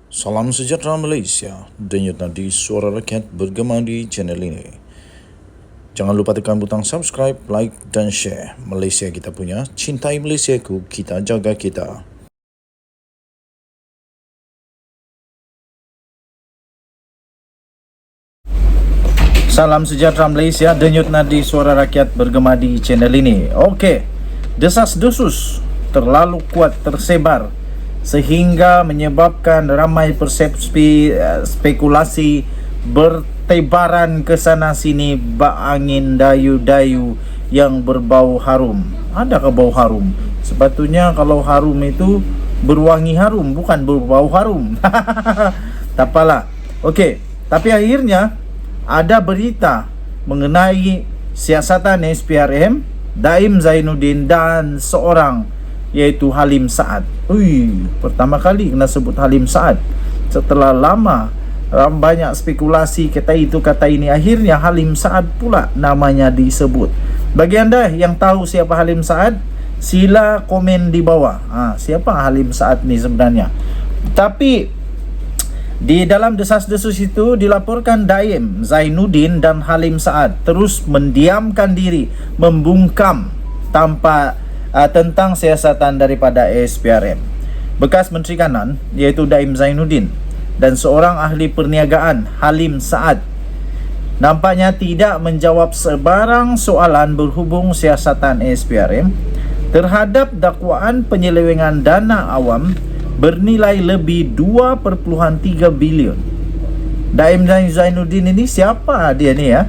Salam sejahtera Malaysia, denyut nadi suara rakyat bergema di channel ini. Jangan lupa tekan butang subscribe, like dan share. Malaysia kita punya, cintai Malaysiaku, kita jaga kita. Salam sejahtera Malaysia, denyut nadi suara rakyat bergema di channel ini. Okey, desas-desus terlalu kuat tersebar sehingga menyebabkan ramai persepsi spekulasi bertebaran ke sana sini bak angin dayu-dayu yang berbau harum. Adakah bau harum? Sepatutnya kalau harum itu berwangi harum, bukan berbau harum. Tak apalah. Okey, tapi akhirnya ada berita mengenai siasatan SPRM, Daim Zainuddin dan seorang iaitu Halim Saad. Pertama kali kena sebut Halim Saad setelah lama banyak spekulasi kata itu kata ini, akhirnya Halim Saad pula namanya disebut. Bagi anda yang tahu siapa Halim Saad, sila komen di bawah. Siapa Halim Saad ni sebenarnya? Tapi di dalam desas-desus itu dilaporkan Daim Zainuddin dan Halim Saad terus mendiamkan diri, membungkam tanpa tentang siasatan daripada SPRM. Bekas Menteri Kanan iaitu Daim Zainuddin dan seorang ahli perniagaan Halim Saad nampaknya tidak menjawab sebarang soalan berhubung siasatan SPRM terhadap dakwaan penyelewengan dana awam bernilai lebih 2.3 bilion. Daim Zainuddin ini siapa dia ni ya?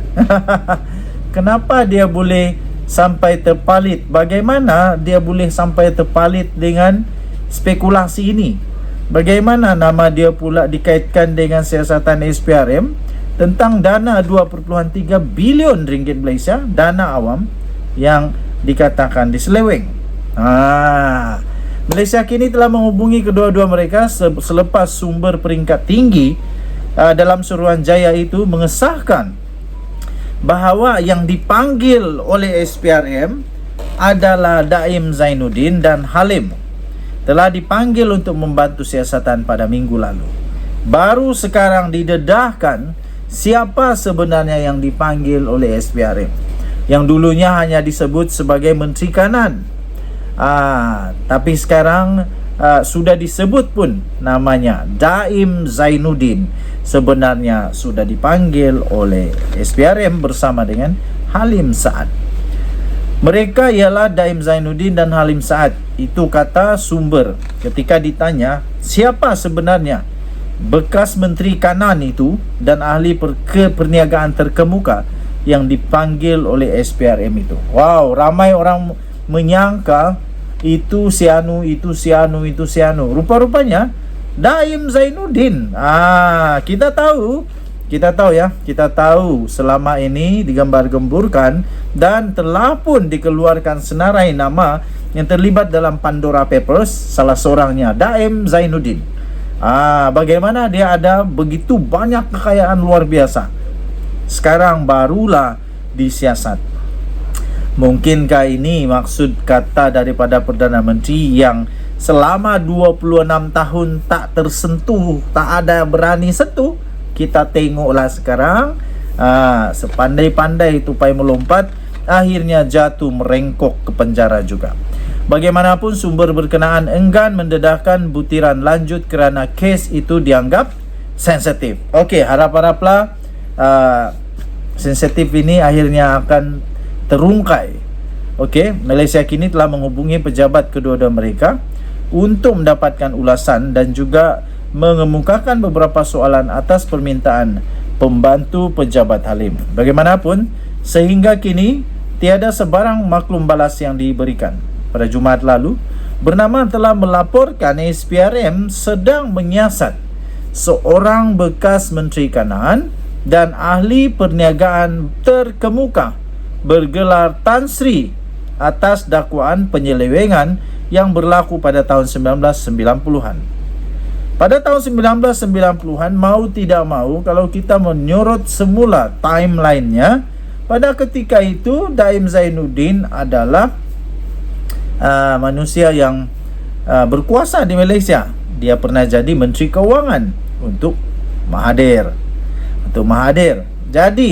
Kenapa dia boleh sampai terpalit? Bagaimana dia boleh sampai terpalit dengan spekulasi ini? Bagaimana nama dia pula dikaitkan dengan siasatan SPRM tentang dana 2.3 bilion ringgit Malaysia, dana awam yang dikatakan diseleweng? Malaysia kini telah menghubungi kedua-dua mereka selepas sumber peringkat tinggi dalam Suruhanjaya itu mengesahkan bahawa yang dipanggil oleh SPRM adalah Daim Zainuddin dan Halim telah dipanggil untuk membantu siasatan pada minggu lalu. Baru sekarang didedahkan siapa sebenarnya yang dipanggil oleh SPRM, yang dulunya hanya disebut sebagai Menteri Kanan. Tapi sekarang sudah disebut pun namanya Daim Zainuddin sebenarnya sudah dipanggil oleh SPRM bersama dengan Halim Saad. Mereka ialah Daim Zainuddin dan Halim Saad. Itu kata sumber ketika ditanya siapa sebenarnya bekas Menteri Kanan itu dan ahli perniagaan terkemuka yang dipanggil oleh SPRM itu. Wow, ramai orang menyangka itu si anu. Rupa-rupanya Daim Zainuddin. Kita tahu selama ini digambar-gemburkan dan telah pun dikeluarkan senarai nama yang terlibat dalam Pandora Papers, salah seorangnya Daim Zainuddin. Bagaimana dia ada begitu banyak kekayaan luar biasa, sekarang barulah disiasat. Mungkinkah ini maksud kata daripada Perdana Menteri yang selama 26 tahun tak tersentuh, tak ada berani sentuh? Kita tengoklah sekarang, sepandai-pandai tupai melompat, akhirnya jatuh merengkok ke penjara juga. Bagaimanapun sumber berkenaan enggan mendedahkan butiran lanjut kerana kes itu dianggap sensitif. Okey, harap-haraplah sensitif ini akhirnya akan terungkai. Okey, Malaysia kini telah menghubungi pejabat kedua-dua mereka untuk mendapatkan ulasan dan juga mengemukakan beberapa soalan atas permintaan pembantu pejabat Halim. Bagaimanapun, sehingga kini tiada sebarang maklum balas yang diberikan. Pada Jumaat lalu, Bernama telah melaporkan SPRM sedang menyiasat seorang bekas Menteri Kanan dan ahli perniagaan terkemuka bergelar Tan Sri atas dakwaan penyelewengan yang berlaku pada tahun 1990-an. Pada tahun 1990-an, mau tidak mau, kalau kita menyorot semula timeline-nya, pada ketika itu Daim Zainuddin adalah manusia yang berkuasa di Malaysia. dia pernah jadi Menteri Keuangan untuk Mahathir. Jadi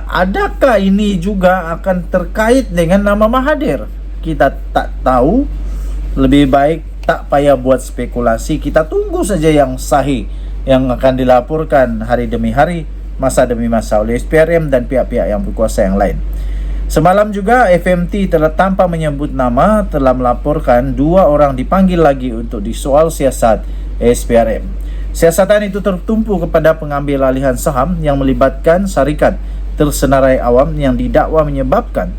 adakah ini juga akan terkait dengan nama Mahathir? Kita tak tahu. Lebih baik tak payah buat spekulasi. Kita tunggu saja yang sahih yang akan dilaporkan hari demi hari, masa demi masa oleh SPRM dan pihak-pihak yang berkuasa yang lain. Semalam juga FMT telah tanpa menyebut nama telah melaporkan 2 orang dipanggil lagi untuk disoal siasat SPRM. Siasatan itu tertumpu kepada pengambil alihan saham yang melibatkan syarikat tersenarai awam yang didakwa menyebabkan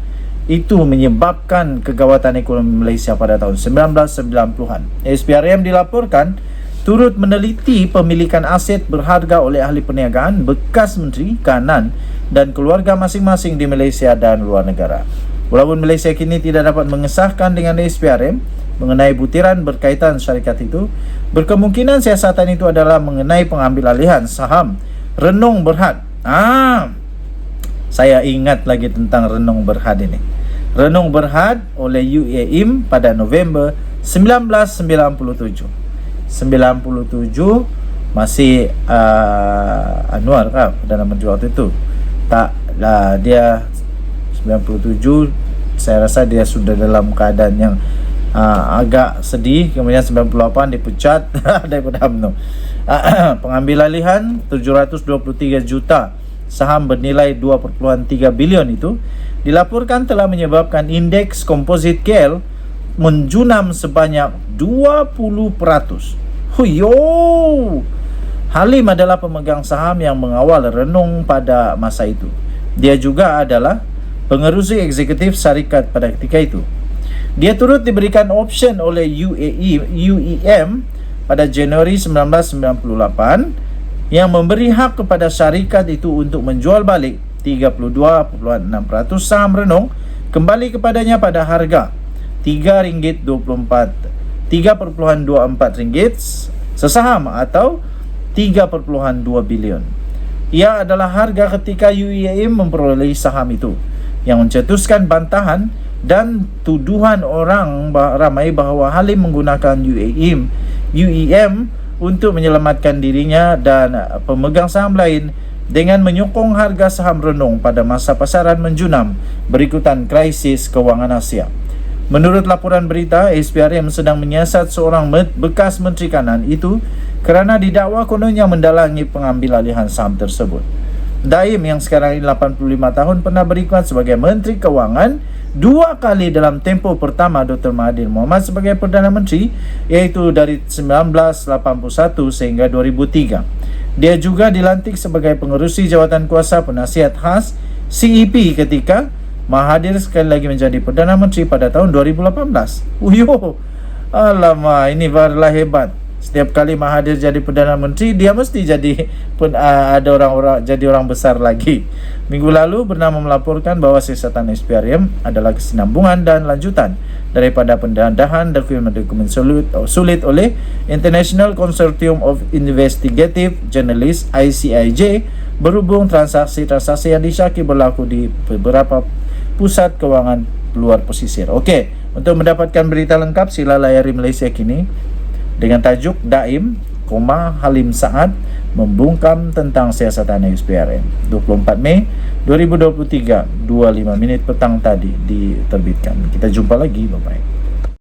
kegawatan ekonomi Malaysia pada tahun 1990-an. SPRM dilaporkan turut meneliti pemilikan aset berharga oleh ahli perniagaan, bekas menteri, kanan dan keluarga masing-masing di Malaysia dan luar negara. Walaupun Malaysia kini tidak dapat mengesahkan dengan SPRM mengenai butiran berkaitan syarikat itu, berkemungkinan siasatan itu adalah mengenai pengambil alihan saham Renong Berhad. Saya ingat lagi tentang Renong Berhad ini. Renong Berhad oleh UAM pada November 1997. Masih Anwar Perdana Menteri waktu itu. Dia 97, saya rasa dia sudah dalam keadaan yang agak sedih. Kemudian 98 dipecat daripada UMNO. Pengambil alihan 723 juta saham bernilai 2.3 bilion itu dilaporkan telah menyebabkan indeks komposit KL menjunam sebanyak 20%. Huyo! Halim adalah pemegang saham yang mengawal Renong pada masa itu. Dia juga adalah pengerusi eksekutif syarikat pada ketika itu. Dia turut diberikan option oleh UEM pada Januari 1998 yang memberi hak kepada syarikat itu untuk menjual balik 32.6% saham Renong kembali kepadanya pada harga RM3.24 sesaham atau 3.2 bilion. Ia adalah harga ketika UEM memperoleh saham itu, yang mencetuskan bantahan dan tuduhan orang ramai bahawa Halim menggunakan UEM untuk menyelamatkan dirinya dan pemegang saham lain dengan menyokong harga saham Renong pada masa pasaran menjunam berikutan krisis kewangan Asia. Menurut laporan berita, SPRM sedang menyiasat seorang bekas menteri kanan itu kerana didakwa kononnya mendalangi pengambil alihan saham tersebut. Daim yang sekarang ini 85 tahun pernah berikut sebagai Menteri Kewangan 2 kali dalam tempoh pertama Dr. Mahathir Mohamad sebagai Perdana Menteri, iaitu dari 1981 sehingga 2003. Dia juga dilantik sebagai pengerusi jawatan kuasa penasihat khas CEP ketika Mahathir sekali lagi menjadi Perdana Menteri pada tahun 2018. Alamak, ini barulah hebat. Setiap kali Mahathir jadi Perdana Menteri, dia mesti jadi ada orang-orang jadi orang besar lagi. Minggu lalu Bernama melaporkan bahawa siasatan SPRM adalah kesinambungan dan lanjutan daripada pendedahan dokumen-dokumen sulit oleh International Consortium of Investigative Journalists (ICIJ) berhubung transaksi-transaksi yang disyaki berlaku di beberapa pusat kewangan luar pesisir. Okey, untuk mendapatkan berita lengkap sila layari Malaysia Kini dengan tajuk Daim, Halim Saad membungkam tentang siasatan SPRM. 24 Mei 2023, 25 minit petang tadi diterbitkan. Kita jumpa lagi, bye-bye.